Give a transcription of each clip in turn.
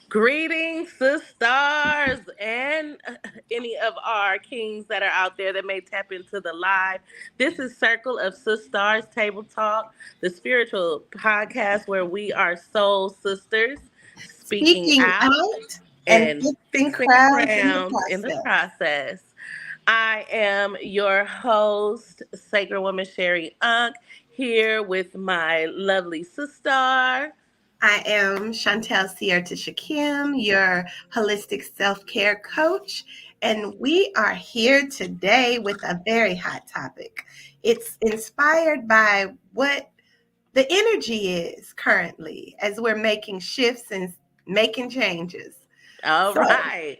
Greetings, sisters, and any of our kings that are out there that may tap into the live. This is Circle of Sisters Table Talk, the spiritual podcast where we are soul sisters speaking Speaking out out and and fixing fixing crowns in the crowns in the process. process. I am your host, Sacred Woman Sherry Unk, here with my lovely sister. I am Chantel Sierra Shakim, your holistic self care coach, and we are here today with a very hot topic. It's inspired by what the energy is currently as we're making shifts and making changes. All So, right.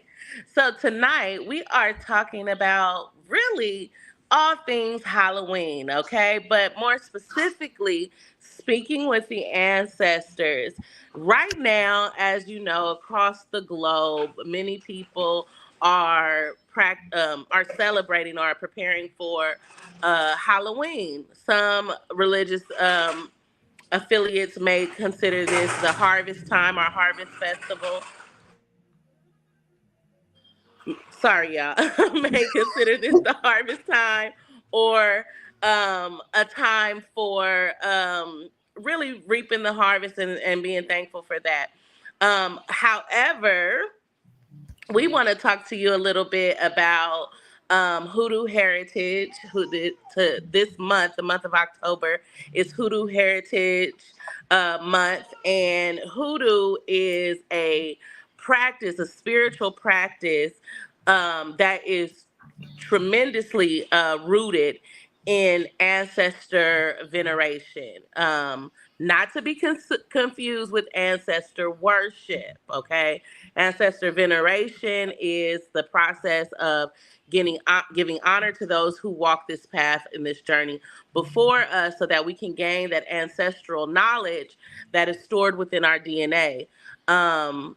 So tonight we are talking about really all things Halloween, okay? But more specifically, speaking with the ancestors. Right now, as you know, across the globe, many people are celebrating or are preparing for Halloween. Some religious affiliates may consider this the harvest time or harvest festival. Sorry, y'all. May consider this the harvest time or a time for really reaping the harvest and being thankful for that. However, we want to talk to you a little bit about Hoodoo Heritage. This month, the month of October, is Hoodoo Heritage Month, and Hoodoo is a practice, a spiritual practice that is tremendously rooted in ancestor veneration. Not to be confused with ancestor worship, okay? Ancestor veneration is the process of giving honor to those who walk this path in this journey before us so that we can gain that ancestral knowledge that is stored within our DNA. Um,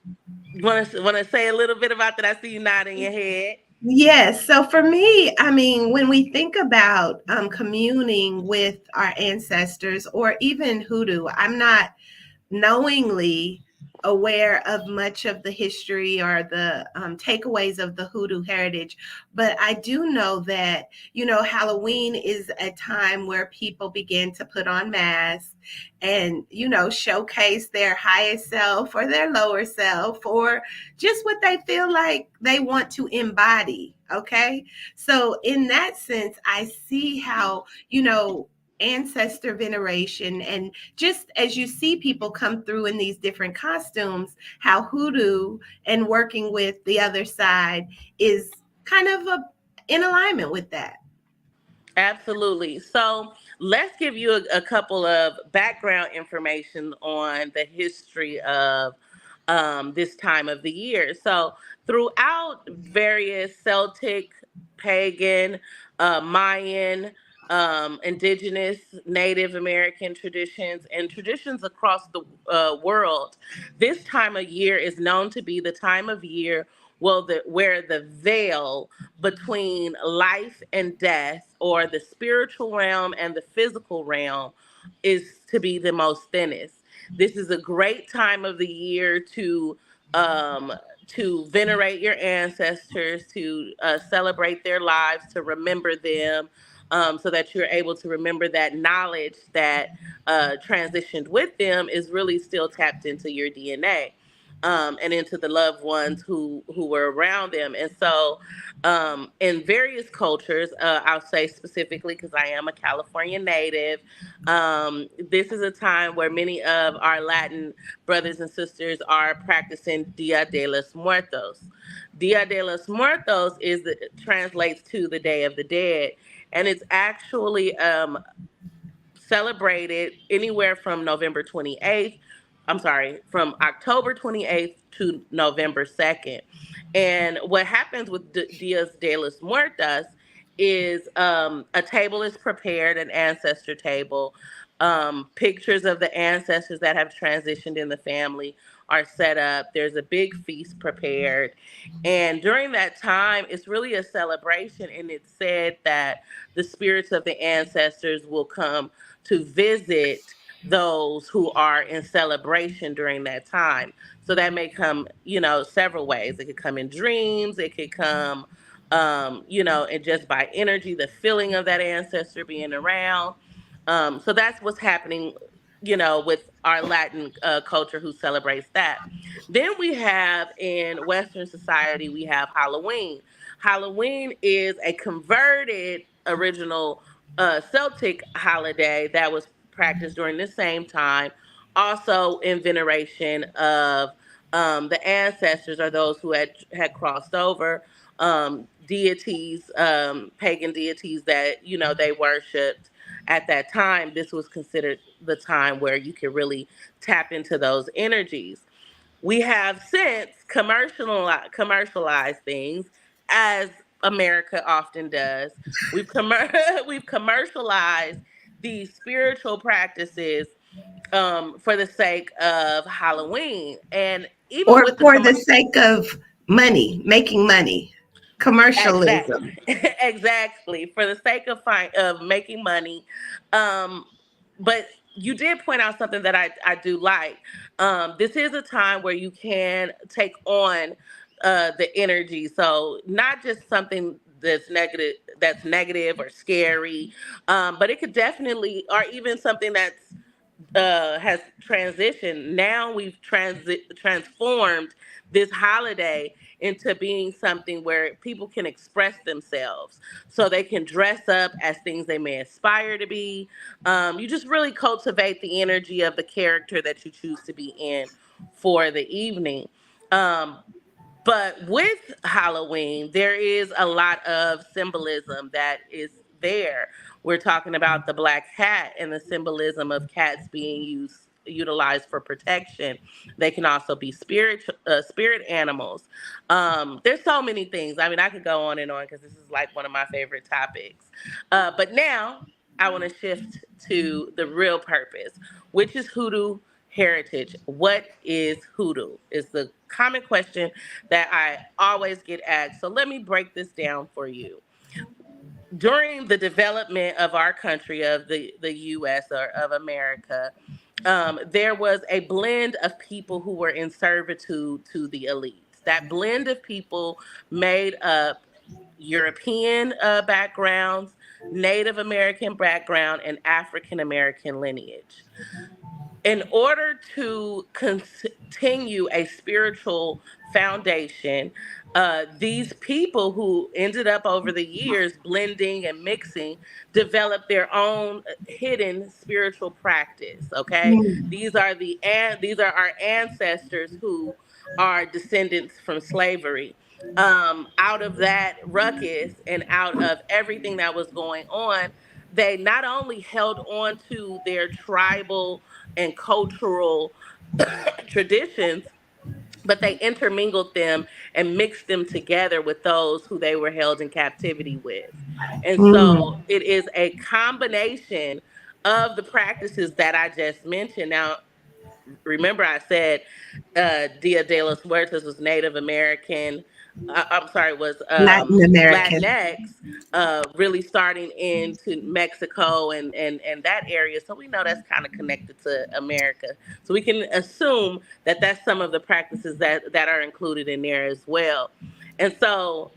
want to say a little bit about that? I see you nodding your head. yes. So for me, I mean, when we think about communing with our ancestors or even hoodoo, I'm not knowingly aware of much of the history or the takeaways of the hoodoo heritage, but I do know that, Halloween is a time where people begin to put on masks and, showcase their highest self or their lower self or just what they feel like they want to embody. Okay. So in that sense, I see how, ancestor veneration and just as you see people come through in these different costumes, how hoodoo and working with the other side is kind of in alignment with that. Absolutely. So let's give you a couple of background information on the history of this time of the year. So throughout various Celtic, pagan, Mayan, indigenous, Native American traditions, and traditions across the world, this time of year is known to be the time of year where the veil between life and death, or the spiritual realm and the physical realm, is to be the most thinnest. This is a great time of the year um, to venerate your ancestors, to celebrate their lives, to remember them, so that you're able to remember that knowledge that transitioned with them is really still tapped into your DNA. And into the loved ones who were around them. And so, in various cultures, I'll say specifically because I am a California native, this is a time where many of our Latin brothers and sisters are practicing Dia de los Muertos. Dia de los Muertos translates to the Day of the Dead, and it's actually celebrated anywhere from November 28th I'm sorry, from October 28th to November 2nd. And what happens with Dias de los Muertos is a table is prepared, an ancestor table. Pictures of the ancestors that have transitioned in the family are set up. There's a big feast prepared. And during that time, it's really a celebration. And it's said that the spirits of the ancestors will come to visit those who are in celebration during that time. So that may come, several ways. It could come in dreams, it could come, and just by energy, the feeling of that ancestor being around. So that's what's happening, with our Latin culture who celebrates that. Then we have in Western society, we have Halloween. Halloween is a converted original Celtic holiday that was practiced during the same time, also in veneration of the ancestors or those who had crossed over, deities, pagan deities that they worshipped at that time. This was considered the time where you could really tap into those energies. We have since commercialized things, as America often does. We've commercialized these spiritual practices for the sake of Halloween, and even Or with the for the sake of money, making money, exact commercialism. exactly, for the sake of making money. Um, but you did point out something that I do like. This is a time where you can take on the energy. So not just something that's negative or scary, but it could definitely, or even something that's has transitioned. Now we've transformed this holiday into being something where people can express themselves. So they can dress up as things they may aspire to be. You just really cultivate the energy of the character that you choose to be in for the evening. Um, but with Halloween, there is a lot of symbolism that is there. We're talking about the black cat and the symbolism of cats being utilized for protection. They can also be spirit animals. There's so many things. I mean, I could go on and on because this is like one of my favorite topics. But now I want to shift to the real purpose, which is hoodoo heritage. What is hoodoo? Is the common question that I always get asked. So let me break this down for you. During the development of our country, of the US or of America, there was a blend of people who were in servitude to the elites. That blend of people made up European backgrounds, Native American background, and African American lineage. In order to continue a spiritual foundation, these people who ended up over the years blending and mixing developed their own hidden spiritual practice. Okay, Mm. these are our ancestors who are descendants from slavery. Out of that ruckus and out of everything that was going on, they not only held on to their tribal and cultural traditions, but they intermingled them and mixed them together with those who they were held in captivity with. And so Mm. it is a combination of the practices that I just mentioned. Now, remember I said Dia de los Muertos was Native American. I'm sorry, was Latin American. Latinx, really starting into Mexico and that area. So we know that's kind of connected to America. So we can assume that that's some of the practices that are included in there as well. And so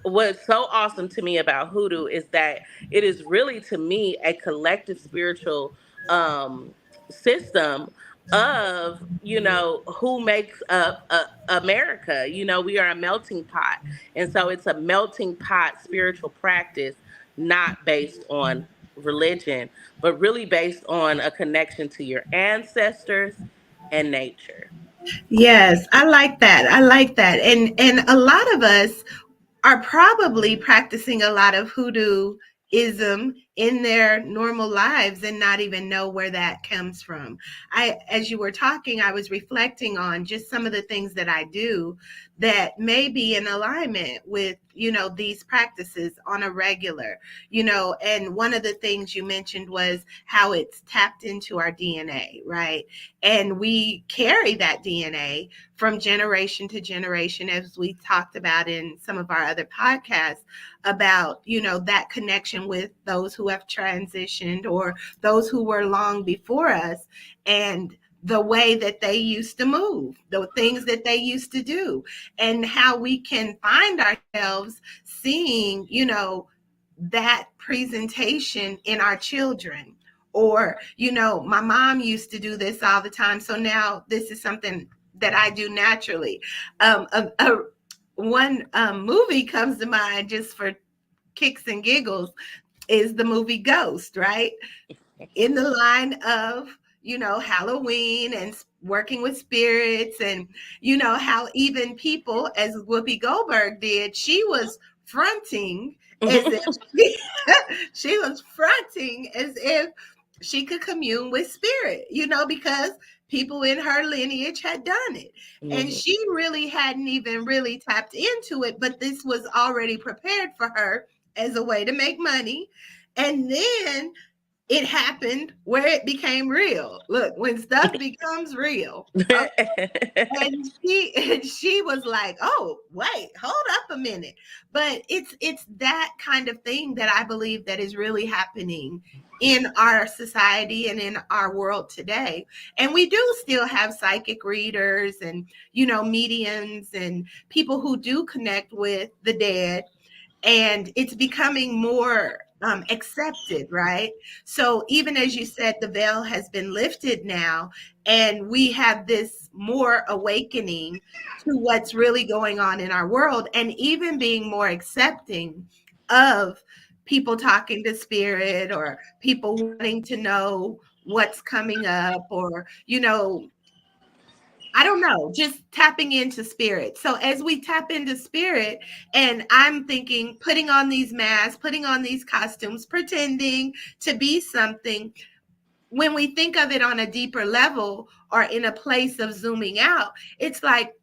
what's so awesome to me about hoodoo is that it is really, to me, a collective spiritual system of who makes up America. We are a melting pot, and so it's a melting pot spiritual practice, not based on religion, but really based on a connection to your ancestors and nature. Yes, I like that. I like that. And a lot of us are probably practicing a lot of hoodooism in their normal lives and not even know where that comes from. As you were talking, I was reflecting on just some of the things that I do that may be in alignment with, these practices on a regular, and one of the things you mentioned was how it's tapped into our DNA, right? And we carry that DNA from generation to generation, as we talked about in some of our other podcasts about, that connection with those who have transitioned or those who were long before us, and the way that they used to move, the things that they used to do, and how we can find ourselves seeing, that presentation in our children. Or, my mom used to do this all the time. So now this is something that I do naturally. One movie comes to mind just for kicks and giggles is the movie Ghost, right? In the line of, Halloween and working with spirits, and how even people, as Whoopi Goldberg did, she was fronting as if she was fronting as if she could commune with spirit, because people in her lineage had done it. And Mhm. she really hadn't even really tapped into it, but this was already prepared for her as a way to make money. And then it happened where it became real. Look, when stuff becomes real, okay, and she was like, "Oh, wait, hold up a minute." But it's that kind of thing that I believe that is really happening in our society and in our world today. And we do still have psychic readers and, mediums and people who do connect with the dead, and it's becoming more accepted, right? So even as you said, the veil has been lifted now, and we have this more awakening to what's really going on in our world, and even being more accepting of people talking to spirit, or people wanting to know what's coming up, or I don't know, just tapping into spirit. So as we tap into spirit, and I'm thinking, putting on these masks, putting on these costumes, pretending to be something, when we think of it on a deeper level or in a place of zooming out, it's like,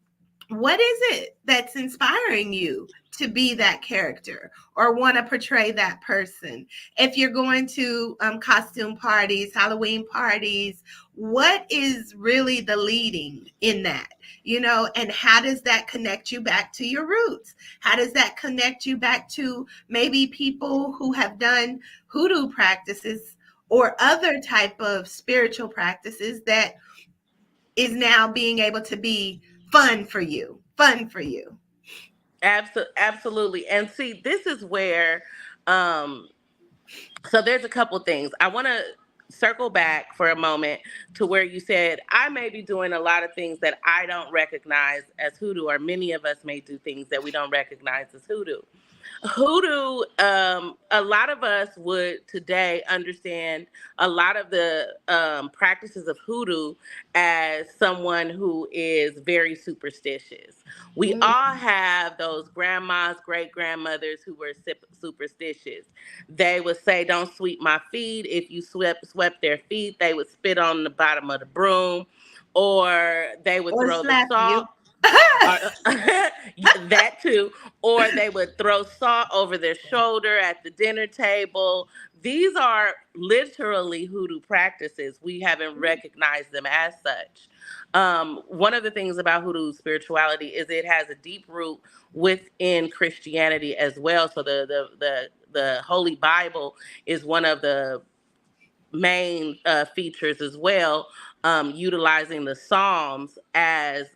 what is it that's inspiring you to be that character or want to portray that person? If you're going to costume parties, Halloween parties, what is really the leading in that? And how does that connect you back to your roots? How does that connect you back to maybe people who have done hoodoo practices or other type of spiritual practices that is now being able to be fun for you. Absolutely. And see, this is where, um, so there's a couple things. I want to circle back for a moment to where you said, I may be doing a lot of things that I don't recognize as hoodoo, or many of us may do things that we don't recognize as hoodoo. Hoodoo, a lot of us would today understand a lot of the practices of hoodoo as someone who is very superstitious. We all have those grandmas, great grandmothers who were superstitious. They would say, "Don't sweep my feet." If you swept their feet, they would spit on the bottom of the broom, or they would Or throw the slap salt. you. Or, that too. Or they would throw salt over their shoulder at the dinner table. These are literally hoodoo practices. We haven't recognized them as such. One of the things about hoodoo spirituality is it has a deep root within Christianity as well. So the Holy Bible is one of the main features as well, utilizing the Psalms as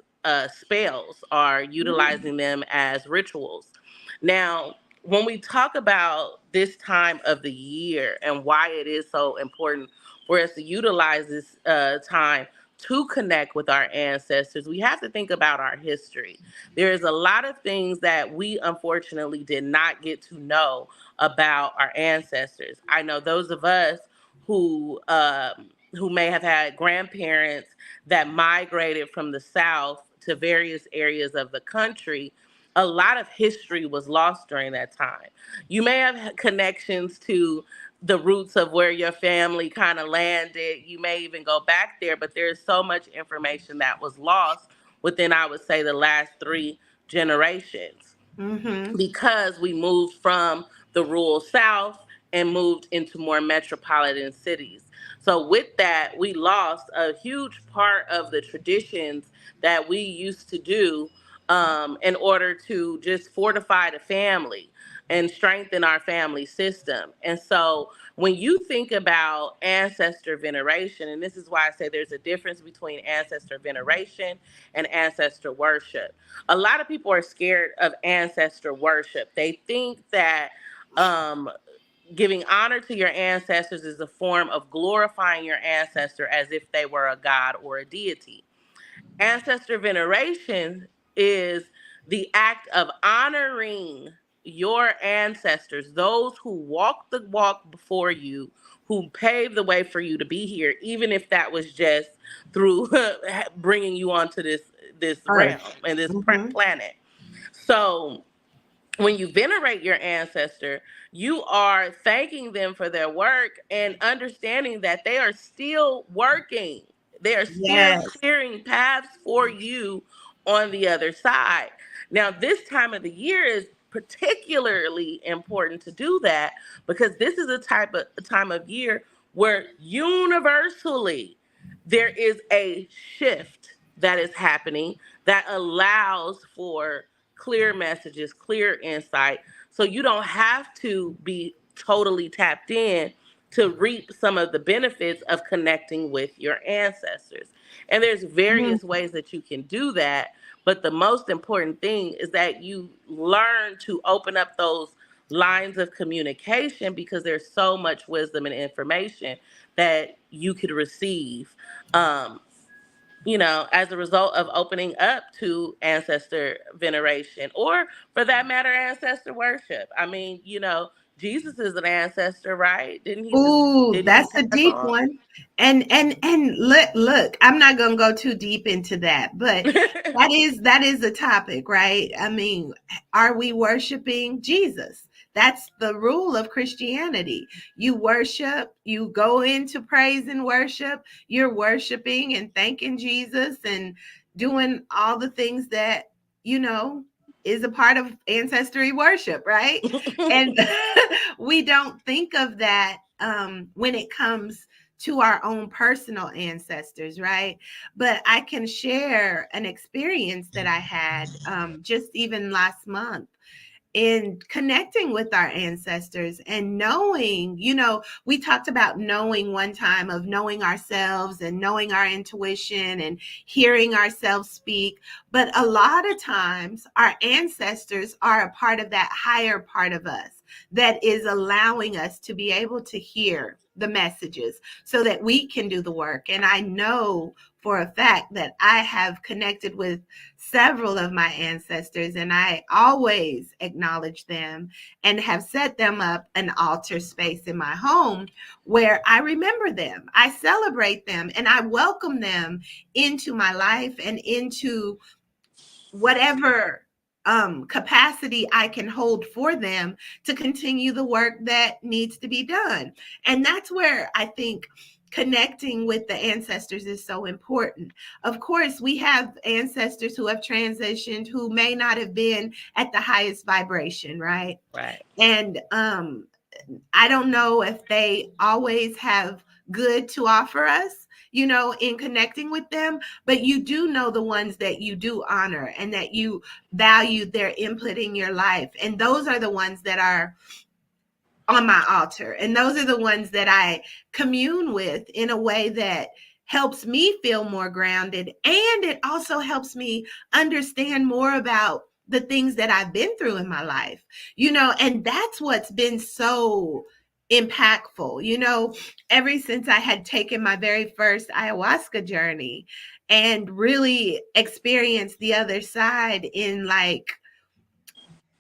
spells, or utilizing them as rituals. Now, when we talk about this time of the year and why it is so important for us to utilize this time to connect with our ancestors, we have to think about our history. There is a lot of things that we unfortunately did not get to know about our ancestors. I know those of us who may have had grandparents that migrated from the South to various areas of the country. a lot of history was lost during that time. You may have connections to the roots of where your family kind of landed. You may even go back there, but there's so much information that was lost within, I would say, the last three generations, Mm-hmm. because we moved from the rural South and moved into more metropolitan cities. So, with that, we lost a huge part of the traditions that we used to do, in order to just fortify the family and strengthen our family system. And so, when you think about ancestor veneration, and this is why I say there's a difference between ancestor veneration and ancestor worship. A lot of people are scared of ancestor worship. They think that, um, giving honor to your ancestors is a form of glorifying your ancestor as if they were a god or a deity. Ancestor veneration is the act of honoring your ancestors, those who walked the walk before you, who paved the way for you to be here, even if that was just through bringing you onto this Earth. realm and this Mm-hmm. planet. So when you venerate your ancestor, you are thanking them for their work and understanding that they are still working. They are still Yes. clearing paths for you on the other side. Now, this time of the year is particularly important to do that, because this is a time of year where universally there is a shift that is happening that allows for clear messages, clear insight. So you don't have to be totally tapped in to reap some of the benefits of connecting with your ancestors. And there's Mm-hmm. various ways that you can do that. But the most important thing is that you learn to open up those lines of communication, because there's so much wisdom and information that you could receive, um, as a result of opening up to ancestor veneration, or for that matter, ancestor worship. I mean, Jesus is an ancestor, right? Ooh, Didn't he that's a pass deep on? one. And look, I'm not gonna go too deep into that, but that is a topic, right? I mean, are we worshiping Jesus? That's the rule of Christianity. You worship, you go into praise and worship, you're worshiping and thanking Jesus and doing all the things that, you know, is a part of ancestry worship, right? And we don't think of that when it comes to our own personal ancestors, right? But I can share an experience that I had just even last month in connecting with our ancestors and knowing, we talked about knowing one time, of knowing ourselves and knowing our intuition and hearing ourselves speak. But a lot of times, our ancestors are a part of that higher part of us that is allowing us to be able to hear the messages so that we can do the work. And I know for a fact that I have connected with several of my ancestors, and I always acknowledge them and have set them up an altar space in my home where I remember them, I celebrate them, and I welcome them into my life and into whatever capacity I can hold for them to continue the work that needs to be done. And that's where I think connecting with the ancestors is so important. Of course, we have ancestors who have transitioned who may not have been at the highest vibration, right? Right. And I don't know if they always have good to offer us, in connecting with them, but you do know the ones that you do honor and that you value their input in your life. And those are the ones that are on my altar. And those are the ones that I commune with in a way that helps me feel more grounded. And it also helps me understand more about the things that I've been through in my life, and that's what's been so impactful, ever since I had taken my very first ayahuasca journey and really experienced the other side in like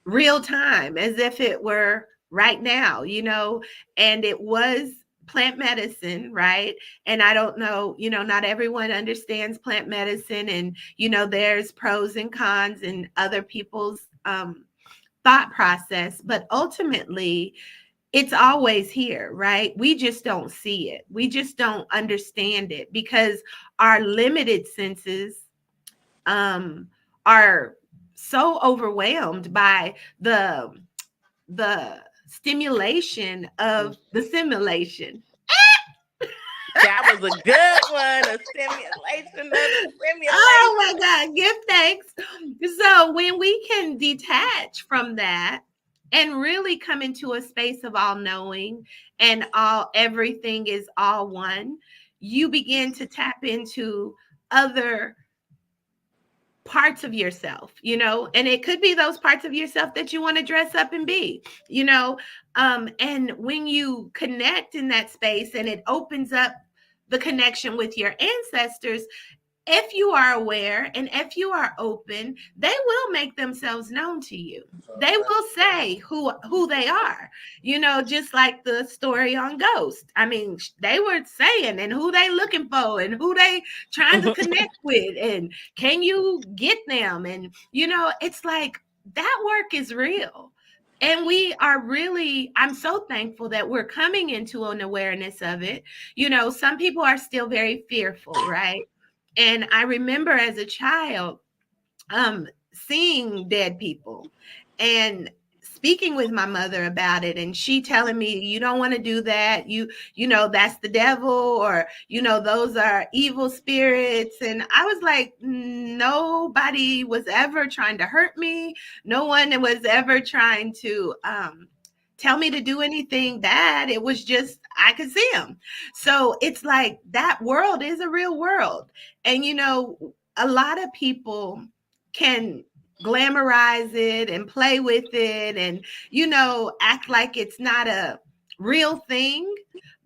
real time, as if it were right now, and it was plant medicine, right? And I don't know, not everyone understands plant medicine, and there's pros and cons and other people's thought process, but ultimately it's always here, right? We just don't see it. We just don't understand it because our limited senses um are so overwhelmed by the stimulation of the simulation. That was a good one. A stimulation of the Oh my simulation. God, give thanks. So when we can detach from that and really come into a space of all knowing and all everything is all one, you begin to tap into other parts of yourself, and it could be those parts of yourself that you want to dress up and be, and when you connect in that space and it opens up the connection with your ancestors, if you are aware and if you are open, they will make themselves known to you. They will say who they are, just like the story on Ghost. I mean, they were saying and who they looking for and who they trying to connect with and can you get them, and it's like that work is real. And we are really, I'm so thankful that we're coming into an awareness of it. Some people are still very fearful, right? And I remember as a child, seeing dead people and speaking with my mother about it, and she telling me, you don't want to do that, that's the devil, or those are evil spirits. And I was like, nobody was ever trying to hurt me. No one was ever trying to tell me to do anything bad. It was just I could see them. So it's like that world is a real world. And a lot of people can glamorize it and play with it and act like it's not a real thing.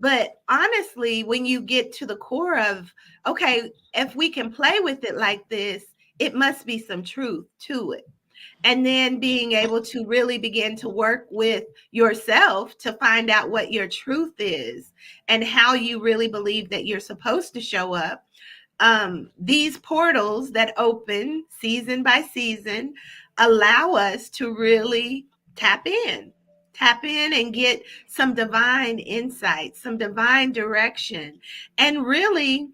But honestly, when you get to the core of, okay, if we can play with it like this, it must be some truth to it. And then being able to really begin to work with yourself to find out what your truth is and how you really believe that you're supposed to show up. These portals that open season by season allow us to really tap in and get some divine insight, some divine direction, and really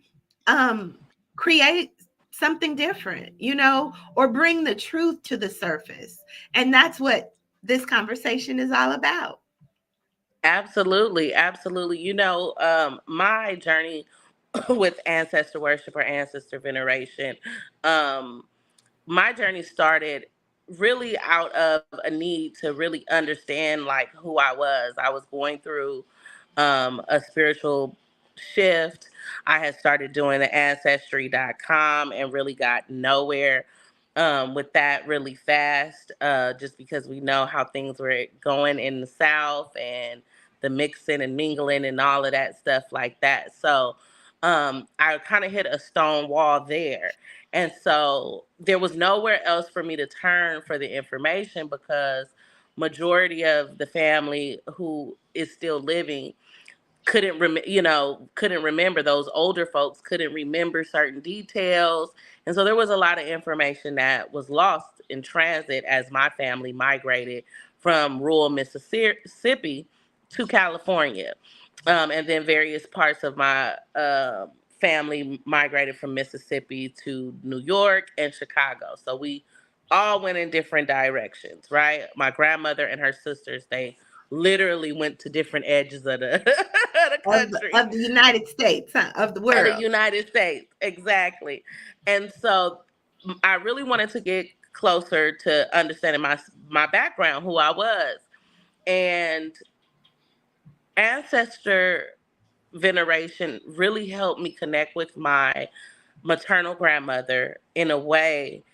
um, create something different, or bring the truth to the surface. And that's what this conversation is all about. Absolutely, absolutely. My journey with ancestor worship or ancestor veneration, um, my journey started really out of a need to really understand like who I was. I was going through a spiritual shift. I had started doing the ancestry.com and really got nowhere with that really fast, just because we know how things were going in the South and the mixing and mingling and all of that stuff like that. So I kind of hit a stone wall there. And so there was nowhere else for me to turn for the information because majority of the family who is still living couldn't remember. Those older folks couldn't remember certain details, and so there was a lot of information that was lost in transit as my family migrated from rural Mississippi to California, and then various parts of my family migrated from Mississippi to New York and Chicago. So we all went in different directions, right? My grandmother and her sisters, they literally went to different edges of the, of the country, Of the United States, huh? Of the of the world. United States. Exactly. And so I really wanted to get closer to understanding my background, who I was. And ancestor veneration really helped me connect with my maternal grandmother in a way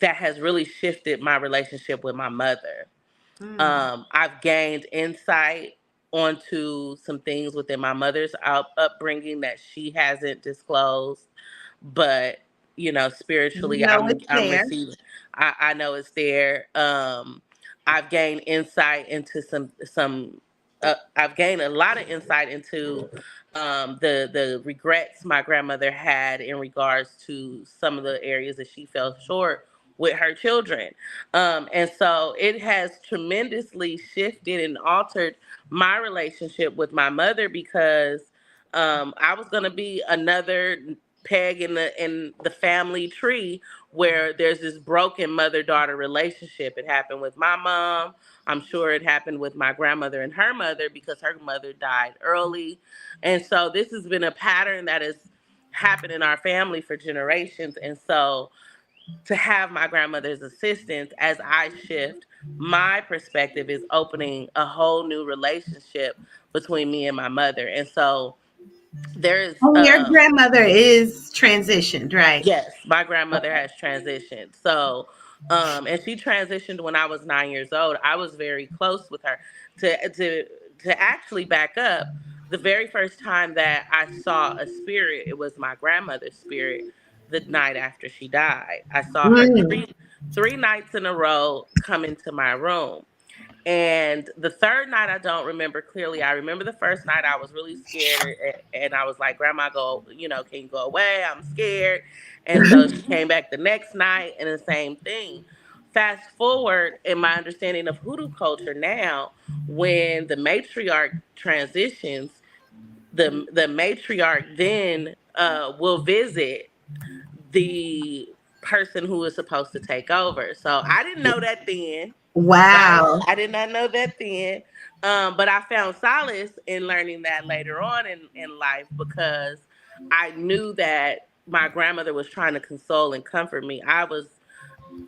that has really shifted my relationship with my mother. Mm. I've gained insight onto some things within my mother's upbringing that she hasn't disclosed, but You spiritually, know I'm it's I'm there. receiving. I know it's there. I've gained insight into some I've gained a lot of insight into the regrets my grandmother had in regards to some of the areas that she fell short with her children. And so it has tremendously shifted and altered my relationship with my mother because I was going to be another peg in the family tree where there's this broken mother daughter relationship. It happened with my mom. I'm sure it happened with my grandmother and her mother because her mother died early. And so this has been a pattern that has happened in our family for generations. And so to have my grandmother's assistance as I shift my perspective is opening a whole new relationship between me and my mother. And so there's And your grandmother is transitioned, right? yes, my grandmother has transitioned. So, and she transitioned when I was 9 years old. I was very close with her. To actually back up, the very first time that I saw a spirit, it was my grandmother's spirit. The night after she died, I saw her Mm. three nights in a row come into my room. And the third night, I don't remember clearly. I remember the first night I was really scared, and I was like, "Grandma, go, can you go away? I'm scared." And so she came back the next night, and the same thing. Fast forward in my understanding of hoodoo culture now, when the matriarch transitions, the matriarch then will visit the person who is supposed to take over. So I didn't know that then, right? Wow. I did not know that then. But I found solace in learning that later on in life because I knew that my grandmother was trying to console and comfort me. I was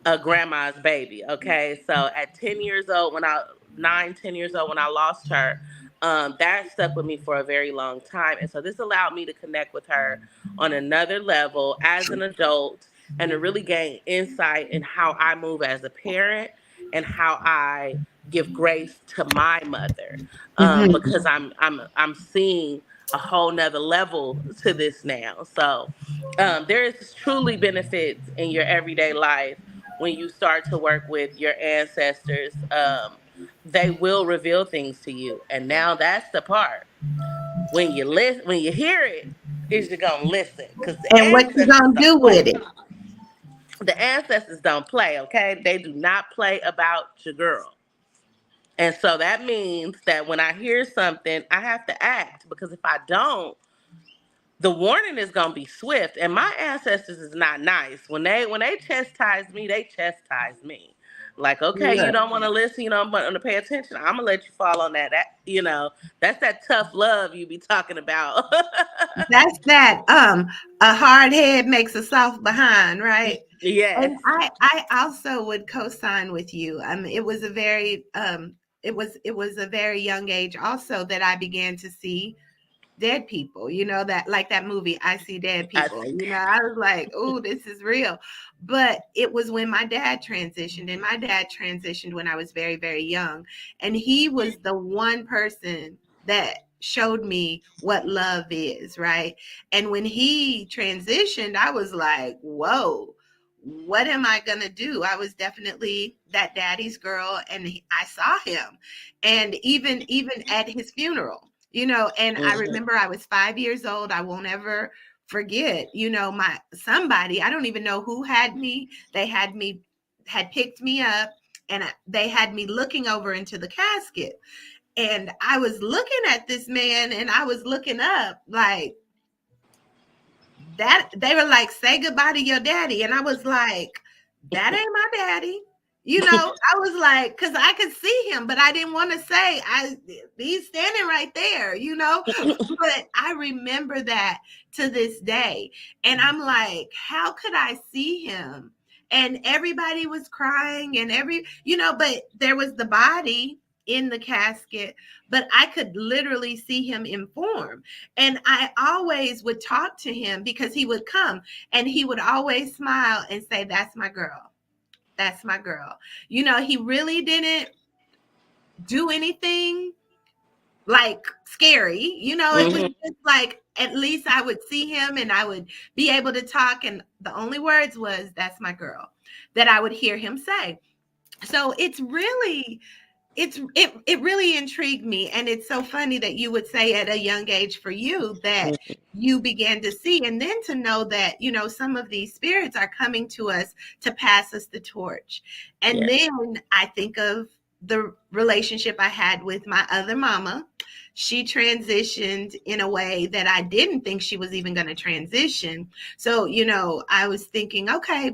a grandma's baby. Okay. So at 10 years old, when I, 9, 10 years old, when I lost her, that stuck with me for a very long time. And so this allowed me to connect with her on another level as an adult and to really gain insight in how I move as a parent and how I give grace to my mother. Mhm. Because I'm seeing a whole nother level to this now. So there is truly benefits in your everyday life when you start to work with your ancestors. They will reveal things to you, and now that's the part when you listen, when you hear it, is you're gonna listen because And what you gonna do with it? the ancestors don't play. Okay, they do not play about your girl. And so that means that when I hear something, I have to act because if I don't, the warning is gonna be swift. And my ancestors is not nice. When they chastise me, they chastise me. Like, okay, you Look, don't want to listen, you don't want to pay attention. I'm gonna let you fall on that's that tough love you be talking about. that's that. A hard head makes a soft behind, right? Yes. And I also would co-sign with you. It was a very young age also that I began to see dead people, that, like that movie I See Dead I People. see I was like, oh, this is real. But it was when my dad transitioned, and my dad transitioned when I was very, very young, and he was the one person that showed me what love is, right? And when he transitioned, I was like, whoa, what am I gonna do? I was definitely that daddy's girl, and I saw him, and even at his funeral, and I that. remember I was 5 years old. I won't ever forget, my somebody, I don't even know who had me. Had picked me up, and they had me looking over into the casket. And I was looking at this man, and I was looking up like that. They were like, say goodbye to your daddy. And I was like, that ain't my daddy. I was like, because I could see him, but I didn't want to say, he's standing right there, But I remember that to this day. And I'm like, how could I see him? And everybody was crying, and but there was the body in the casket, but I could literally see him in form. And I always would talk to him because he would come, and he would always smile and say, that's my girl. That's my girl. He really didn't do anything like scary. It was Hmm. just like, at least I would see him, and I would be able to talk. And the only words was, that's my girl, that I would hear him say. So it's really it really intrigued me, and it's so funny that you would say at a young age for you that Mhm. you began to see, and then to know that, you know, some of these spirits are coming to us to pass us the torch. And Yeah. then I think of the relationship I had with my other mama. She transitioned in a way that I didn't think she was even going to transition. So, you know, I was thinking, okay,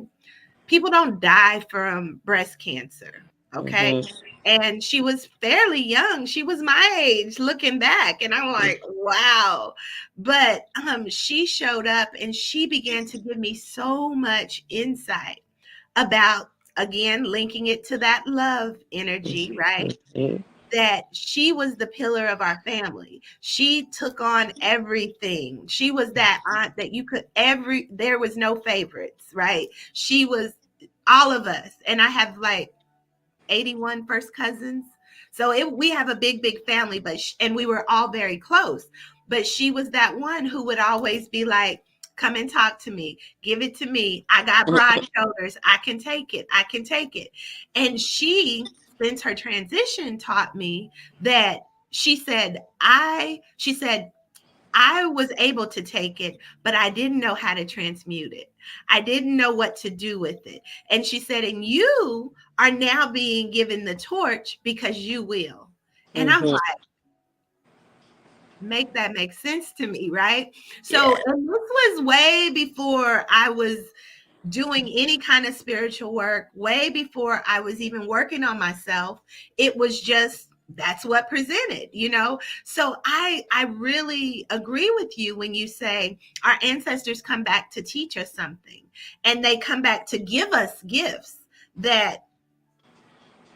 people don't die from breast cancer. Okay. Hmm. And she was fairly young. She was my age looking back. And I'm like, wow. But she showed up and she began to give me so much insight about, again, linking it to that love energy, right? Hmm. That she was the pillar of our family. She took on everything. She was that aunt that you could there was no favorites, right? She was all of us. And I have like 81 first cousins. So we have a big family, and we were all very close. But she was that one who would always be like, come and talk to me, give it to me. I got broad shoulders. I can take it. I can take it. And she, since her transition, taught me that she said, I was able to take it, but I didn't know how to transmute it. I didn't know what to do with it. And she said, and you are now being given the torch because you will. And I'm Hmm. like, make that make sense to me, right? So, Yeah. and this was way before I was doing any kind of spiritual work, way before I was even working on myself. It was just that's what presented, you know. So I really agree with you when you say our ancestors come back to teach us something, and they come back to give us gifts that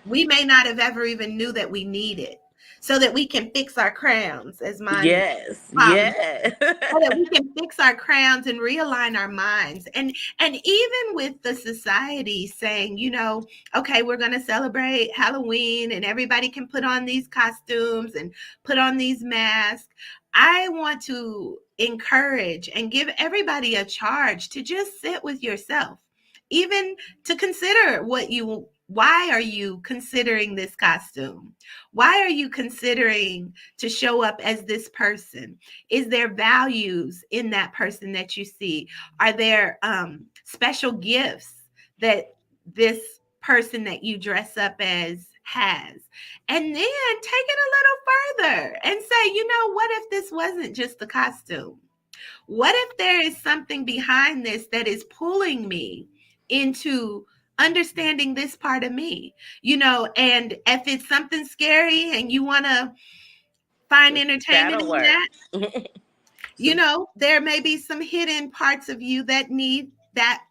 we may not have ever even knew that we needed, so that we can fix our crowns, as mine Yes. father, Yeah. so that we can fix our crowns and realign our minds. And even with the society saying, you know, okay, we're going to celebrate Halloween and everybody can put on these costumes and put on these masks, I want to encourage and give everybody a charge to just sit with yourself, even to consider why are you considering this costume? Why are you considering to show up as this person? Is there values in that person that you see? Are there special gifts that this person that you dress up as has? And then take it a little further and say, you know, what if this wasn't just the costume? What if there is something behind this that is pulling me into understanding this part of me? You know, and if it's something scary and you want to find Some entertainment shadow in work. that, you Some. know, there may be some hidden parts of you that need that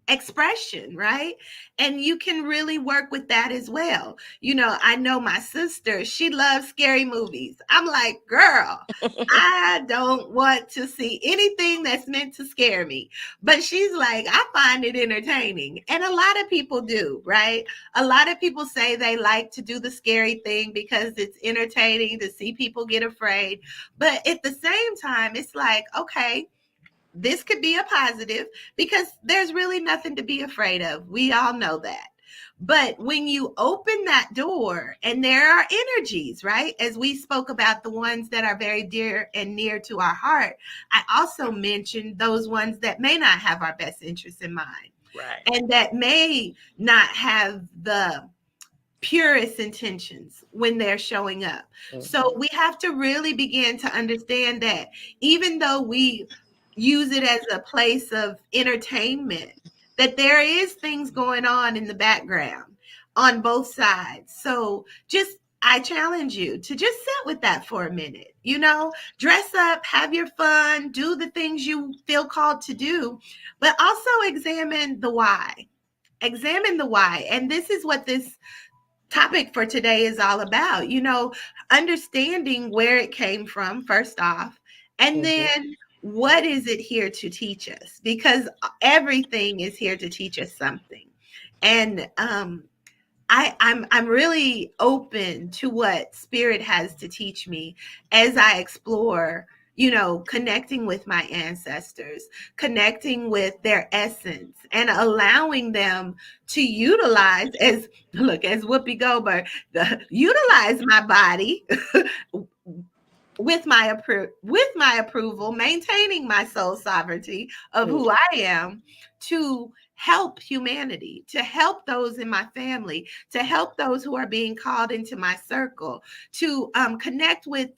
expression, right? And you can really work with that as well. You know, I know my sister, she loves scary movies. I'm like, girl, I don't want to see anything that's meant to scare me. But she's like, I find it entertaining. And a lot of people do, right? A lot of people say they like to do the scary thing because it's entertaining to see people get afraid. But at the same time, it's like, okay, this could be a positive because there's really nothing to be afraid of. We all know that. But when you open that door, and there are energies, right? As we spoke about the ones that are very dear and near to our heart, I also mentioned those ones that may not have our best interests in mind Right. and that may not have the purest intentions when they're showing up. So Hmm. we have to really begin to understand that even though we use it as a place of entertainment, that there is things going on in the background on both sides. So just I challenge you to just sit with that for a minute. You know, dress up, have your fun, do the things you feel called to do, but also examine the why. Examine the why. And this is what this topic for today is all about, you know, understanding where it came from, first off, and Hmm. then what is it here to teach us? Because everything is here to teach us something. And I'm really open to what spirit has to teach me as I explore, connecting with my ancestors, connecting with their essence, and allowing them to utilize, as Whoopi Goldberg, utilize my body with my approval, maintaining my soul sovereignty of Mm. who I am, to help humanity, to help those in my family, to help those who are being called into my circle, to connect with,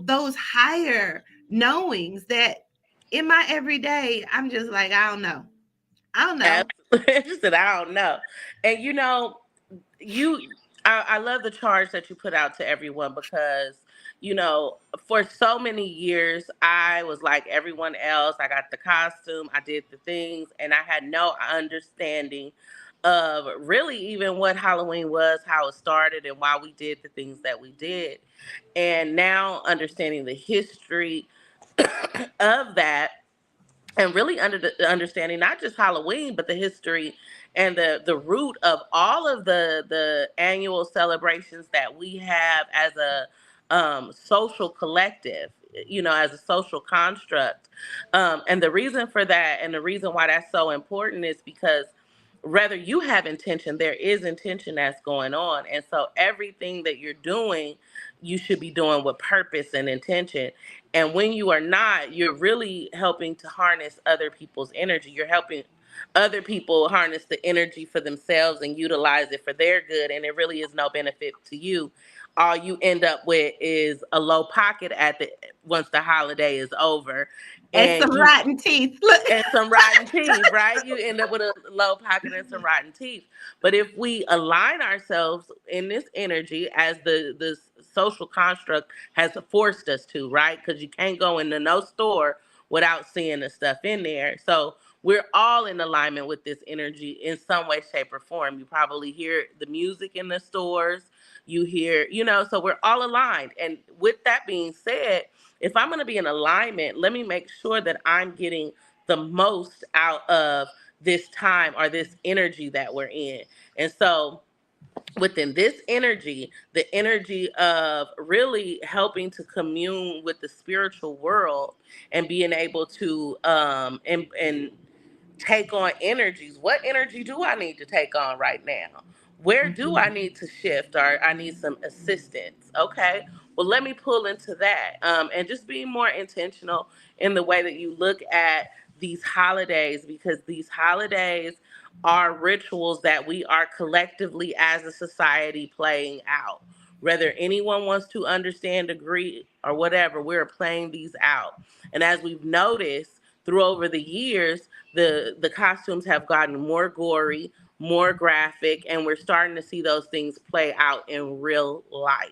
those higher knowings that in my everyday, I'm just like, I don't know. I don't know. Absolutely. She said, I don't know. And you I love the charge that you put out to everyone because for so many years I was like everyone else. I got the costume, I did the things, and I had no understanding of really even what Halloween was, how it started, and why we did the things that we did. And now understanding the history of that, and really understanding not just Halloween, but the history and the root of all of the annual celebrations that we have as a social collective, as a social construct. And the reason for that, and the reason why that's so important, is because whether you have intention, there is intention that's going on, and so everything that you're doing, you should be doing with purpose and intention. And when you are not, you're really helping to harness other people's energy. You're helping other people harness the energy for themselves and utilize it for their good. And it really is no benefit to you. All you end up with is a low pocket at the once the holiday is over. And some And you rotten teeth. Look. and some rotten teeth, right? You end up with a low pocket and some rotten teeth. But if we align ourselves in this energy, as the social construct has forced us to, right? Because you can't go into no store without seeing the stuff in there. So we're all in alignment with this energy in some way, shape, or form. You probably hear the music in the stores. You hear, so we're all aligned. And with that being said, if I'm going to be in alignment, let me make sure that I'm getting the most out of this time or this energy that we're in. And so within this energy, the energy of really helping to commune with the spiritual world and being able to and take on energies. What energy do I need to take on right now? Where do I Mhm. need to shift, or I need some assistance? Okay, well, let me pull into that, and just being more intentional in the way that you look at these holidays, because these holidays are rituals that we are collectively as a society playing out. Whether anyone wants to understand, agree, or whatever, we're playing these out. And as we've noticed through over the years, the costumes have gotten more gory, more graphic, and we're starting to see those things play out in real life.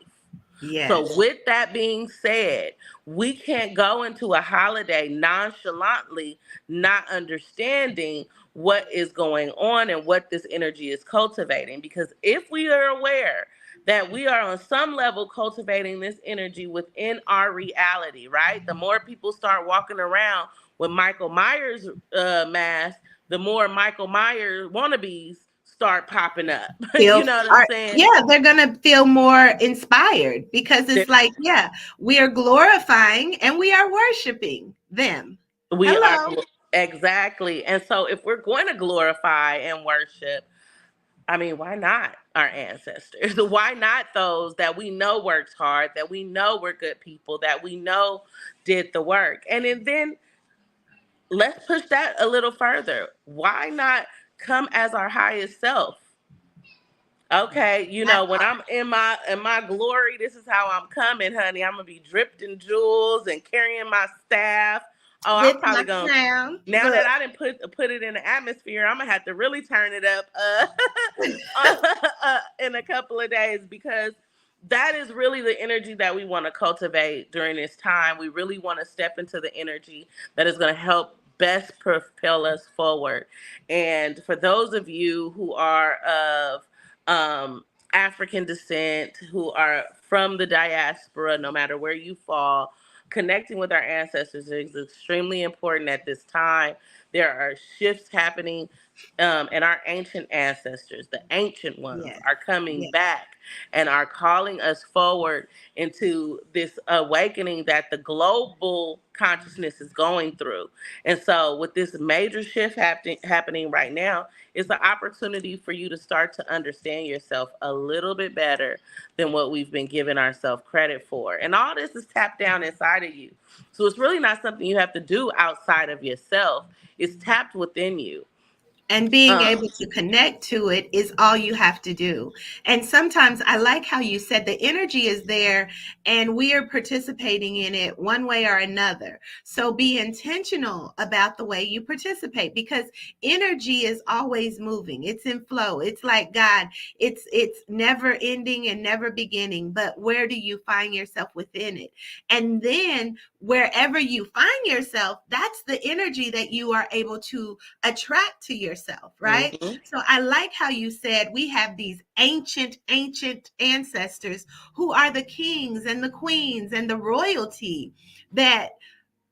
So, Yes. with that being said, we can't go into a holiday nonchalantly, not understanding what is going on and what this energy is cultivating. Because if we are aware that we are on some level cultivating this energy within our reality, right? The more people start walking around with Michael Myers masks, the more Michael Myers wannabes start popping up. You know what I'm saying? Yeah, they're gonna feel more inspired because it's like, yeah, we are glorifying and we are worshiping them. We are Hello. exactly. And so if we're going to glorify and worship, I mean, why not our ancestors? Why not those that we know worked hard, that we know were good people, that we know did the work? And then let's push that a little further. Why not come as our highest self? Okay, That when part. I'm in my glory, this is how I'm coming, honey. I'm gonna be dripped in jewels and carrying my staff. Oh, I'm With probably my gonna, crown. now that Look. I didn't put it in the atmosphere, I'm gonna have to really turn it up in a couple of days, because that is really the energy that we want to cultivate during this time. We really want to step into the energy that is going to help best propel us forward. And for those of you who are of African descent, who are from the diaspora, no matter where you fall, connecting with our ancestors is extremely important at this time. There are shifts happening and our ancient ancestors, the ancient ones, Yes. are coming Yes. back and are calling us forward into this awakening that the global consciousness is going through. And so, with this major shift happening right now, it's an opportunity for you to start to understand yourself a little bit better than what we've been giving ourselves credit for. And all this is tapped down inside of you. So, it's really not something you have to do outside of yourself, it's tapped within you. And being Um, able to connect to it is all you have to do. And sometimes I like how you said the energy is there and we are participating in it one way or another. So be intentional about the way you participate, because energy is always moving. It's in flow. It's like God. It's never ending and never beginning, but where do you find yourself within it? And then wherever you find yourself, that's the energy that you are able to attract to yourself, right? mhm, So I like how you said we have these ancient ancestors who are the kings and the queens and the royalty that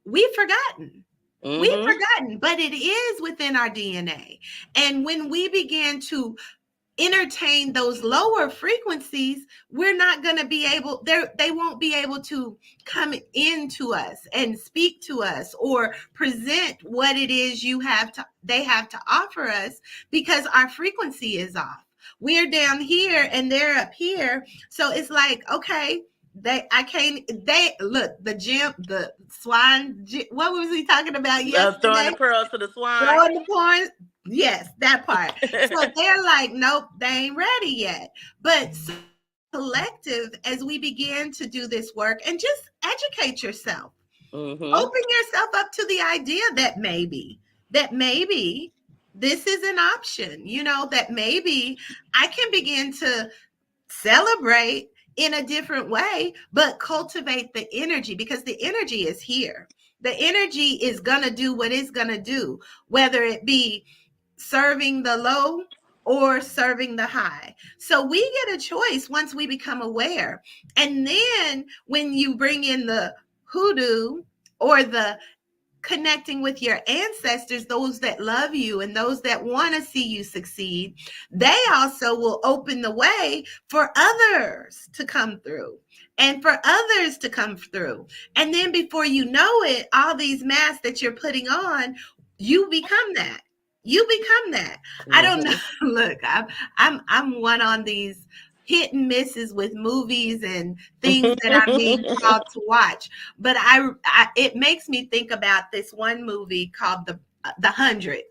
we've forgotten. We've mhm. forgotten, but it is within our DNA. And when we begin to entertain those lower frequencies, we're not going to be able, they won't be able to come into us and speak to us or present what it is they have to offer us, because our frequency is off. We're down here and they're up here. So it's like, okay, I can't, they look, the gym, the swine, what was he talking about Throwing yesterday? the pearls to the swine. Throwing the porn. Yes, that part. So they're like, nope, they ain't ready yet. But so as a collective, as we begin to do this work and just educate yourself, Mhm. open yourself up to the idea that maybe this is an option, that maybe I can begin to celebrate in a different way, but cultivate the energy, because the energy is here. The energy is going to do what it's going to do, whether it be serving the low or serving the high. So we get a choice once we become aware. And then when you bring in the hoodoo or the connecting with your ancestors, those that love you and those that want to see you succeed, they also will open the way for others to come through and for others to come through. And then before you know it, all these masks that you're putting on, you become that. You become that. I don't know. Mhm. Look, I'm one on these hit and misses with movies and things that I'm being called to watch. But it makes me think about this one movie called the 100.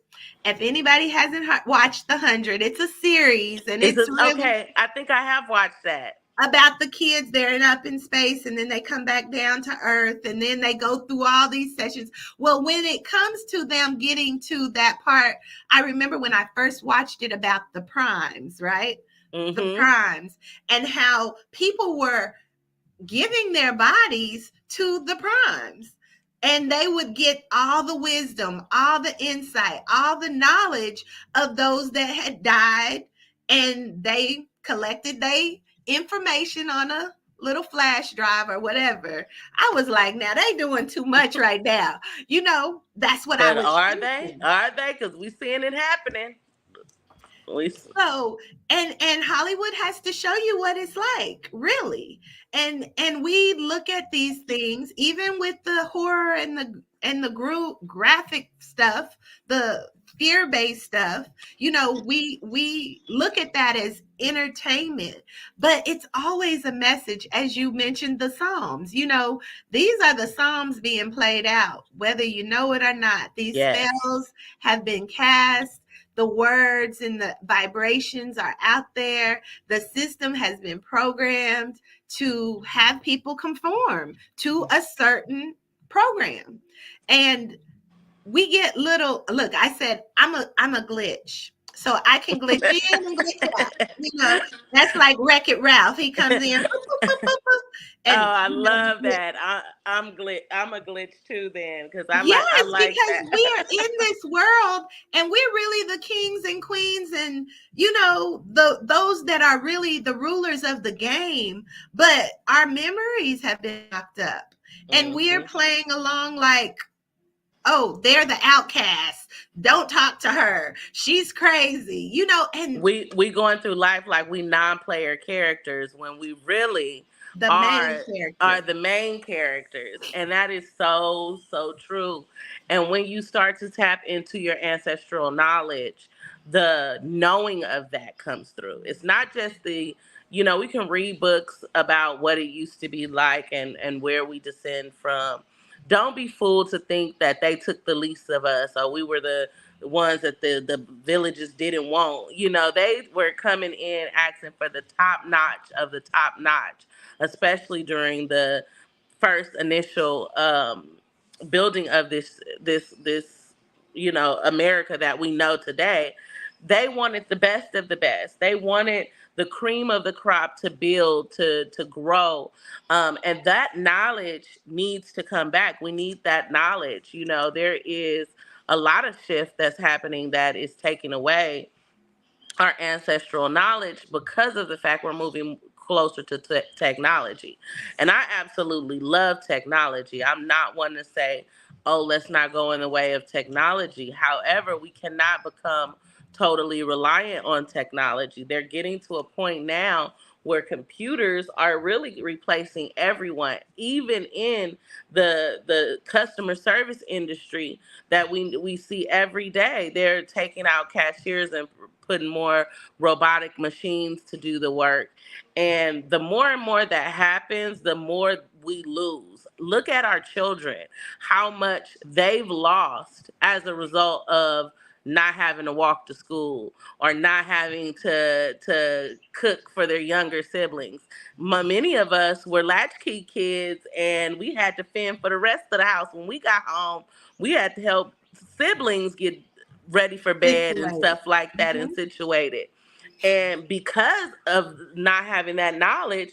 If anybody hasn't watched the 100, it's a series and Is it's this really okay? I think I have watched that. about the kids. They're up in space and then they come back down to earth and then they go through all these sessions. Well, when it comes to them getting to that part, I remember when I first watched it about the primes, right? The Mhm. primes, and how people were giving their bodies to the primes, and they would get all the wisdom, all the insight, all the knowledge of those that had died, and they collected their information on a little flash drive or whatever. I was like, now they doing too much right now. That's what I But was are they? thinking. Are they? Because we seeing it happening. We. So, and Hollywood has to show you what it's like, really. And we look at these things, even with the horror and the group graphic stuff, the fear-based stuff, we look at that as entertainment, but it's always a message. As you mentioned, the Psalms, these are the Psalms being played out, whether you know it or not. These Yes. spells have been cast, the words and the vibrations are out there. The system has been programmed to have people conform to a certain program. And we get little, look, I said I'm a glitch. So I can glitch in and glitch out. That's like Wreck-It Ralph. He comes in, boop, boop, boop, boop, boop, Oh, and I love that. I'm a glitch too then, because I yes, like because we are that. in this world and we're really the kings and queens and those that are really the rulers of the game, but our memories have been locked up and we're Mhm. playing along like oh, they're the outcast. Don't talk to her. She's crazy. And We going through life like we non-player characters when we really the main are character. the main characters, and that is so true. And when you start to tap into your ancestral knowledge, the knowing of that comes through. It's not just the, we can read books about what it used to be like and where we descend from. Don't be fooled to think that they took the least of us, or we were the ones that the villages didn't want. They were coming in asking for the top notch of the top notch, especially during the first initial building of this America that we know today. They wanted the best of the best. They wanted the cream of the crop to build, to grow, and that knowledge needs to come back. We need that knowledge. There is a lot of shift that's happening that is taking away our ancestral knowledge because of the fact we're moving closer to technology. And I absolutely love technology. I'm not one to say, oh, let's not go in the way of technology. However, we cannot become totally reliant on technology. They're getting to a point now where computers are really replacing everyone, even in the customer service industry that we see every day. They're taking out cashiers and putting more robotic machines to do the work. And the more and more that happens, the more we lose. Look at our children, how much they've lost as a result of not having to walk to school or not having to cook for their younger siblings. Many of us were latchkey kids and we had to fend for the rest of the house. When we got home, we had to help siblings get ready for bed and Situated. stuff like that and Mhm. situated. And because of not having that knowledge,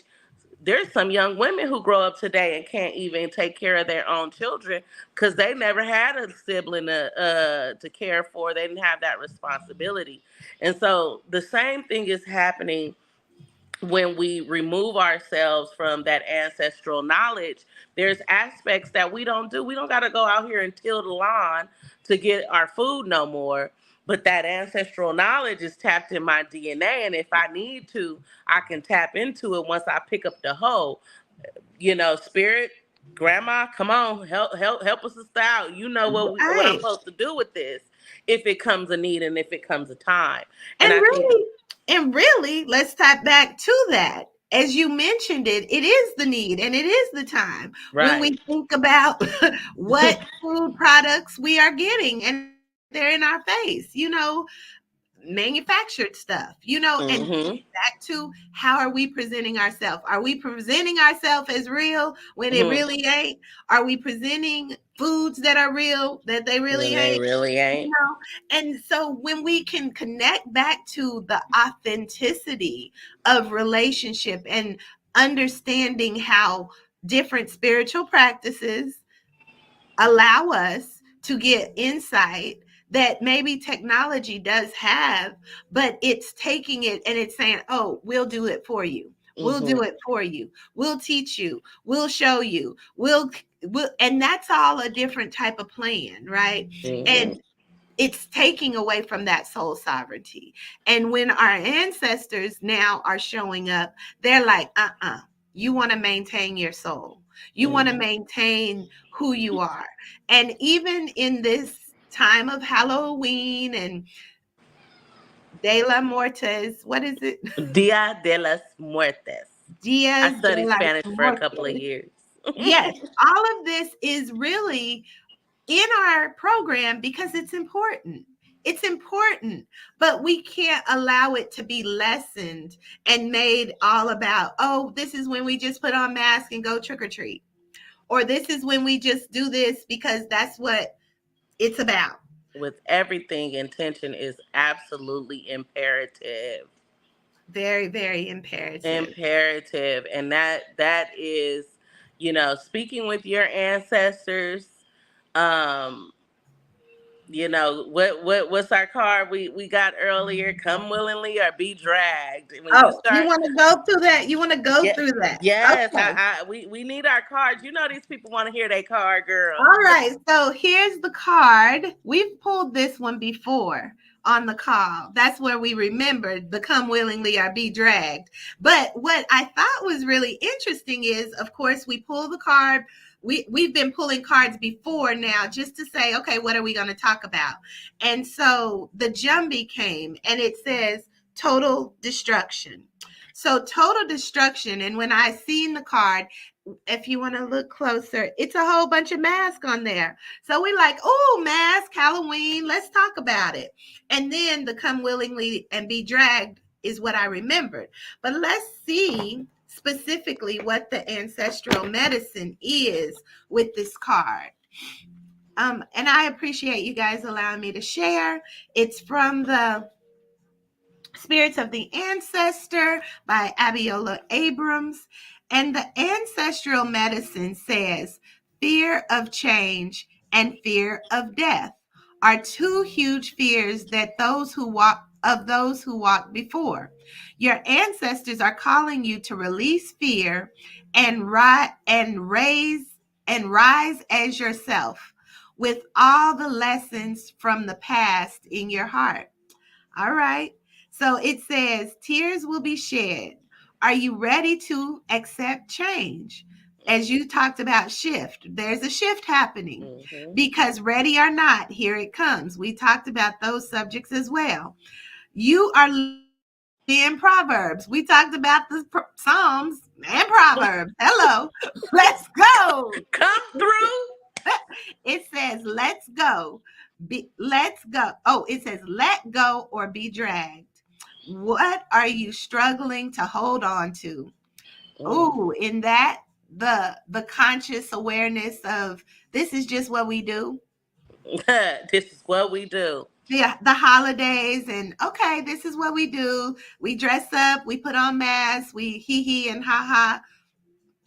there's some young women who grow up today and can't even take care of their own children because they never had a sibling to care for. They didn't have that responsibility. And so the same thing is happening when we remove ourselves from that ancestral knowledge. There's aspects that we don't do. We don't got to go out here and till the lawn to get our food no more. But that ancestral knowledge is tapped in my DNA. And if I need to, I can tap into it once I pick up the hoe. Spirit, grandma, come on, help us out. You know what I'm Right. supposed to do with this if it comes a need and if it comes a time. And And I think, really, let's tap back to that. As you mentioned it, it is the need and it is the time when right. we think about what food products we are getting and they're in our face, manufactured stuff, and Hmm. back to how are we presenting ourselves? Are we presenting ourselves as real when it Hmm. really ain't? Are we presenting foods that are real that they really When they ain't? really ain't. And so when we can connect back to the authenticity of relationship and understanding how different spiritual practices allow us to get insight that maybe technology does have, but it's taking it and it's saying, oh, we'll do it for you. We'll Hmm. do it for you. We'll teach you. We'll show you. And that's all a different type of plan, right? Hmm. And it's taking away from that soul sovereignty. And when our ancestors now are showing up, they're like, you want to maintain your soul. You want to Hmm. maintain who you are. And even in this time of Halloween and De la Muertes, what is it? Dia de las Muertes. I Dias de studied las Spanish for a couple of Muertes. years. Yes, all of this is really in our program because it's important. It's important, but we can't allow it to be lessened and made all about, oh, this is when we just put on masks and go trick or treat. Or this is when we just do this because that's what it's about. With everything, intention is absolutely imperative. Very, very imperative. Imperative. And that is, speaking with your ancestors, um, what's our card we got earlier? Come willingly or be dragged. And when you Oh, you start, want to go through that? You want to go yeah, through that? yes, Okay. we need our cards. These people want to hear their card, girl. All right, so here's the card. We've pulled this one before on the call. That's where we remembered the come willingly or be dragged. But what I thought was really interesting is, of course, we pull the card. We've been pulling cards before now just to say, okay, what are we going to talk about? And so the Jumbie came and it says total destruction. So total destruction. And when I seen the card, if you want to look closer, it's a whole bunch of masks on there. So we like, oh, mask, Halloween, let's talk about it. And then the come willingly and be dragged is what I remembered. But let's see specifically what the ancestral medicine is with this card. And I appreciate you guys allowing me to share. It's from the Spirits of the Ancestor by Abiola Abrams. And the ancestral medicine says fear of change and fear of death are two huge fears that those who walked before. Your ancestors are calling you to release fear and rise as yourself with all the lessons from the past in your heart. All right. So it says, tears will be shed. Are you ready to accept change? As you talked about shift, there's a shift happening Mm-hmm. because ready or not, here it comes. We talked about those subjects as well. You are living in Proverbs. We talked about the Psalms and Proverbs. Hello. Let's go. Come through. It says, let's go. Let's go. Oh, it says, let go or be dragged. What are you struggling to hold on to? Mm. Oh, in that, the conscious awareness of this is just what we do. This is what we do. The holidays, and okay, this is what we do. We dress up, we put on masks, we hee hee and ha ha.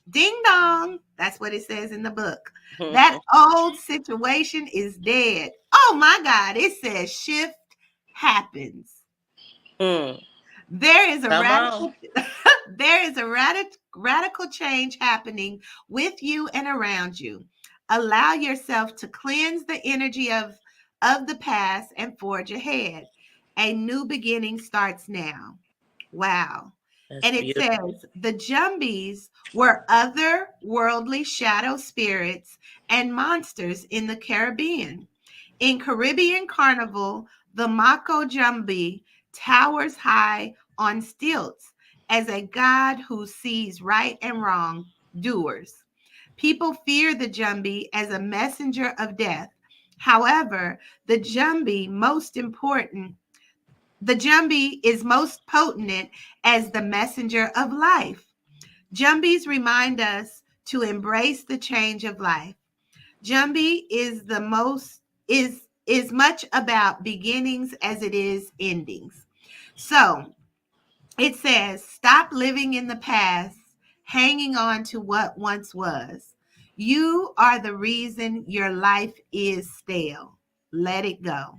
Ding dong. That's what it says in the book. That old situation is dead. Oh my God. It says shift happens. Mm. There is a Come on. radical there is a radical change happening with you and around you. Allow yourself to cleanse the energy of the past and forge ahead. A new beginning starts now. Wow. That's And it beautiful. says the Jumbies were other worldly shadow spirits and monsters in the Caribbean. In Caribbean Carnival, the Mako Jumbie towers high on stilts as a god who sees right and wrong doers. People fear the Jumbie as a messenger of death. However, the Jumbie is most potent as the messenger of life. Jumbies remind us to embrace the change of life. Jumbie is much about beginnings as it is endings. So it says, stop living in the past, hanging on to what once was. You are the reason your life is stale. Let it go.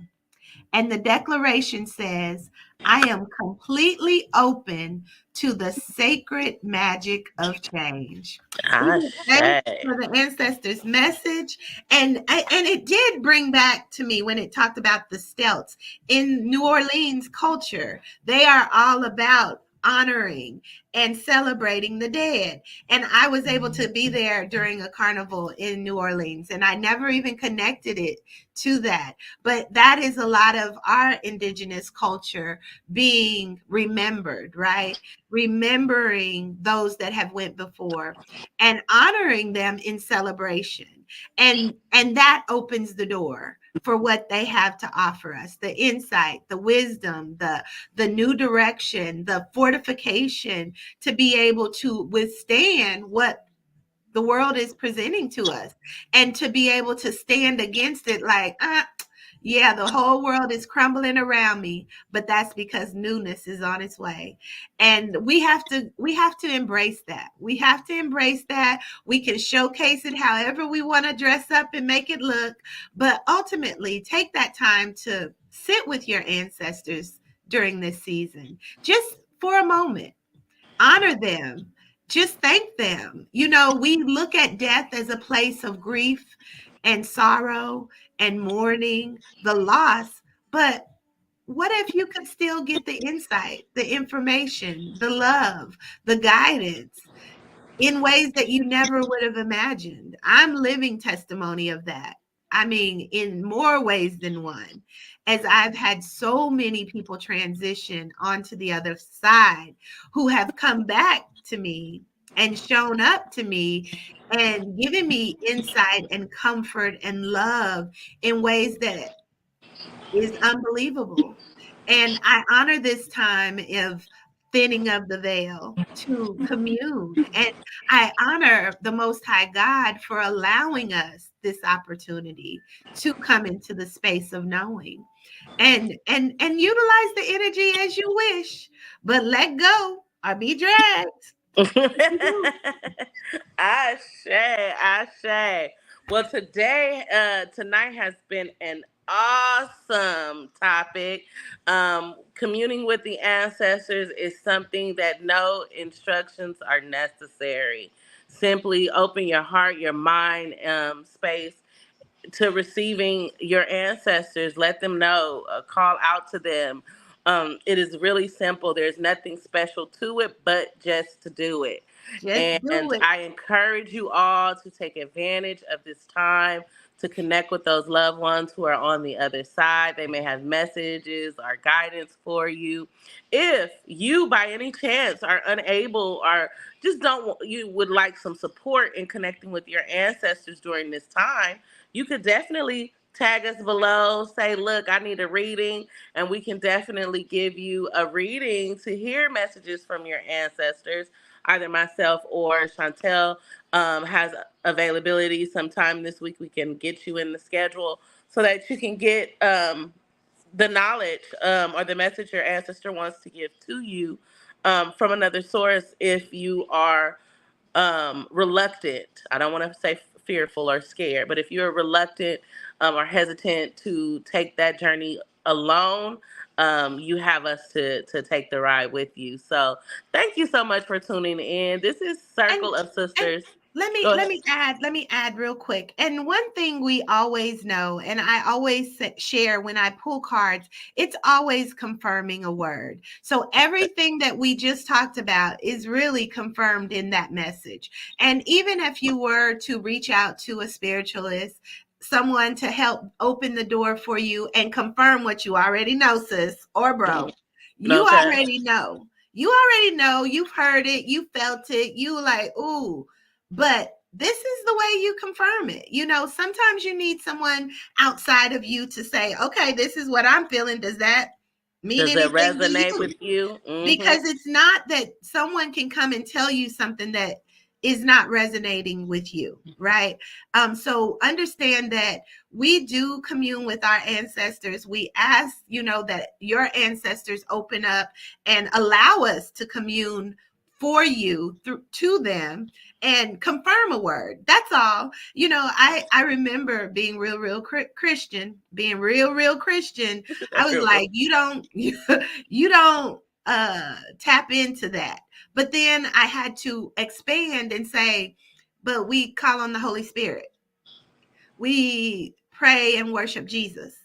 And the declaration says, I am completely open to the sacred magic of change. We give thanks Ashe. for the ancestors' message. And it did bring back to me when it talked about the stelts. In New Orleans culture, they are all about honoring and celebrating the dead. And I was able to be there during a carnival in New Orleans, and I never even connected it to that. But that is a lot of our indigenous culture being remembered, right? Remembering those that have went before and honoring them in celebration. And that opens the door for what they have to offer us, the insight, the wisdom, the new direction, the fortification to be able to withstand what the world is presenting to us and to be able to stand against it like Yeah, the whole world is crumbling around me, but that's because newness is on its way. And we have to embrace that. We have to embrace that. We can showcase it however we want to dress up and make it look, but ultimately take that time to sit with your ancestors during this season. Just for a moment, honor them. Just thank them. We look at death as a place of grief and sorrow and mourning, the loss. But what if you could still get the insight, the information, the love, the guidance in ways that you never would have imagined? I'm living testimony of that. I mean, in more ways than one, as I've had so many people transition onto the other side who have come back to me and shown up to me and given me insight and comfort and love in ways that is unbelievable. And I honor this time of thinning of the veil to commune. And I honor the Most High God for allowing us this opportunity to come into the space of knowing. And utilize the energy as you wish, but let go or be dragged. Ashe, Ashe. Well, tonight has been an awesome topic. Communing with the ancestors is something that no instructions are necessary. Simply open your heart, your mind, space to receiving your ancestors. Let them know, call out to them. It is really simple. There's nothing special to it, but just to do it. Just do And it. I encourage you all to take advantage of this time to connect with those loved ones who are on the other side. They may have messages or guidance for you. If you, by any chance, are unable or just don't, you would like some support in connecting with your ancestors during this time, you could definitely tag us below, say, look, I need a reading, and we can definitely give you a reading to hear messages from your ancestors. Either myself or Chantel has availability sometime this week. We can get you in the schedule so that you can get the knowledge or the message your ancestor wants to give to you from another source if you are reluctant. I don't want to say fearful or scared, but if you're reluctant or hesitant to take that journey alone, you have us to take the ride with you. So thank you so much for tuning in. This is And Circle of and Sisters. let me Go let ahead. me add let me add real quick. And one thing we always know, and I always share when I pull cards, it's always confirming a word. So everything that we just talked about is really confirmed in that message. And even if you were to reach out to a spiritualist, someone to help open the door for you and confirm what you already know, sis or bro, you Okay. already know. You already know. You've heard it. You felt it. You like, ooh, but this is the way you confirm it. Sometimes you need someone outside of you to say, okay, this is what I'm feeling. Does that mean Does it anything to resonate you? with you? Because it's not that someone can come and tell you something that is not resonating with you, right? So understand that we do commune with our ancestors. We ask, that your ancestors open up and allow us to commune for you through to them and confirm a word. That's all. I remember being real Christian, being real Christian. I was like, you don't you don't tap into that. But then I had to expand and say, but we call on the Holy Spirit. We pray and worship Jesus.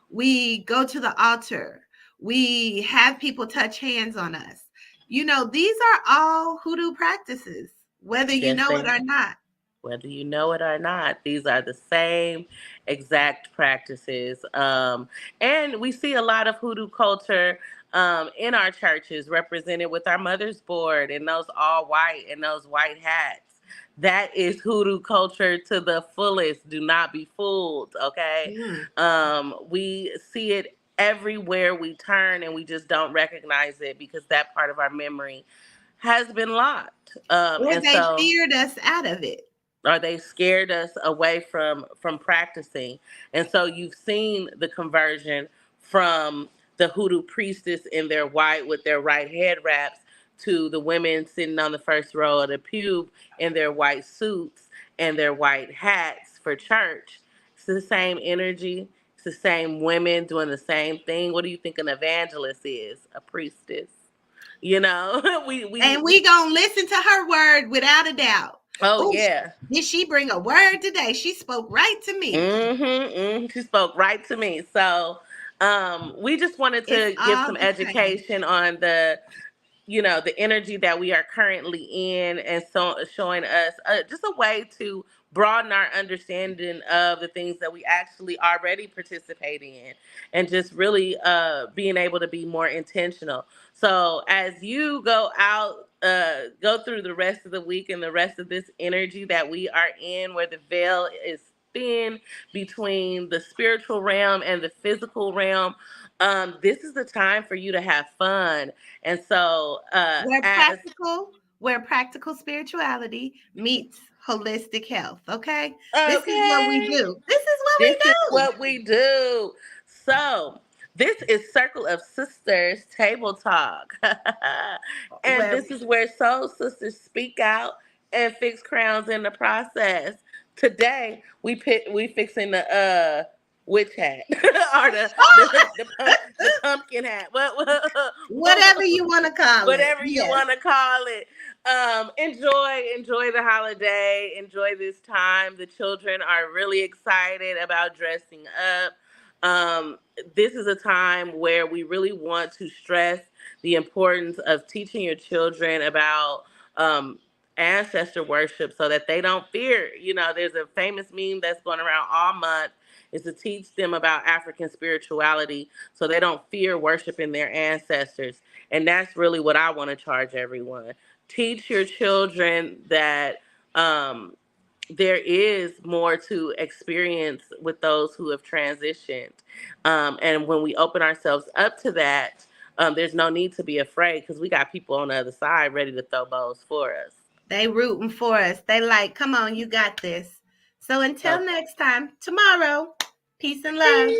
We go to the altar. We have people touch hands on us. These are all hoodoo practices, whether you Yes, know they it or not. whether you know it or not. These are the same exact practices. And we see a lot of hoodoo culture in our churches represented with our mother's board and those all white and those white hats. That is hoodoo culture to the fullest. Do not be fooled, okay? Mm. We see it everywhere we turn and we just don't recognize it because that part of our memory has been locked. Or And they so feared us out of it. or they scared us away from practicing. And so you've seen the conversion from the hoodoo priestess in their white with their right head wraps to the women sitting on the first row of the pew in their white suits and their white hats for church. It's the same energy. It's the same women doing the same thing. What do you think an evangelist is? A priestess. You know, And we gonna listen to her word without a doubt. oh Oh, yeah. did she bring a word today? She spoke right to me. She spoke right to me. So, we just wanted It's to give all some the same. education on the, the energy that we are currently in, and so showing us just a way to broaden our understanding of the things that we actually already participate in, and just really being able to be more intentional. So as you go out, go through the rest of the week and the rest of this energy that we are in, where the veil is thin between the spiritual realm and the physical realm, this is the time for you to have fun. And so, Where as practical, where practical spirituality meets holistic health. Okay. This is what we okay, do. This is what we this is do. what we do. So, this is Circle of Sisters Table Talk. And Where this is where soul sisters speak out and fix crowns in the process. Today, we fixing the witch hat or the pumpkin hat. whatever you want to call it. Whatever you Yes. want to call it. Enjoy the holiday. Enjoy this time. The children are really excited about dressing up. Um, this is a time where we really want to stress the importance of teaching your children about um, ancestor worship so that they don't fear. There's a famous meme that's going around all month is to teach them about African spirituality so they don't fear worshiping their ancestors. And that's really what I want to charge everyone. Teach your children that there is more to experience with those who have transitioned. And when we open ourselves up to that, there's no need to be afraid because we got people on the other side ready to throw bows for us. They rooting for us. They like, come on, you got this. So until So, next time, tomorrow, peace and love.